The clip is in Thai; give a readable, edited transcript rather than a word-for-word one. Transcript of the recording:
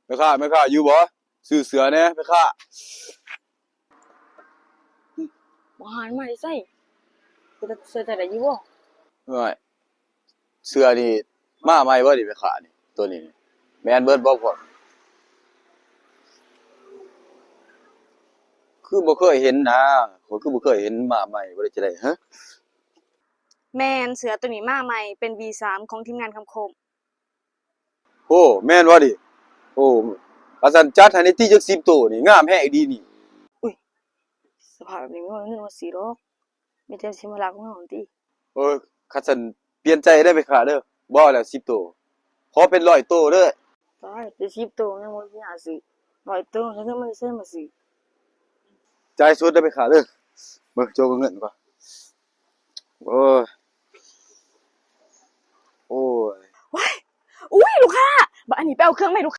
แม่ค้าอยู่บ่ซื้อเสือแหน่แม่ค้าบ่หันมาได้ไสคือเสื้อจะได้อยู่บ่เอ้ยเสือนี่มาใหม่บ่นี่แม่ค้านี่ตัวนี้นี่แม่นเบิดบ่พ่อคือบ่เคยเห็นนะข้อยคือบ่เคยเห็นมาใหม่บ่ได้จะได้ฮะแม่นเสื้อตัวนี้มาใหม่เป็น V3 ของทีมงานคำคมโอ้แม่นบ่ดิโอ้ว่าซั่นจัดให้ในที่จัก10ตัวนี่งามแฮงอีดีนี่ อุ๊ยสภาพแบบนี้บ่มีเงินว่าซื้อดอกมีแต่สิมาลักของเฮาติเออคันซั่นเปลี่ยนใจได้แม่ค้าเด้อบ่เอาแล้ว10ตัวขอเป็น100ตัวเด้อ ตายจะ10ตัวยังบ่สิหาซื้อ100ตัวแล้วก็มันใส่มาซื้อจ่ายสดได้แม่ค้าเด้อเบิ่งโจกเงินก่อนโอ้ยโอ้ย ว้ายอุ๊ยลูกค้าบัดอันนี้ไปเอาเครื่องมาให้ลูก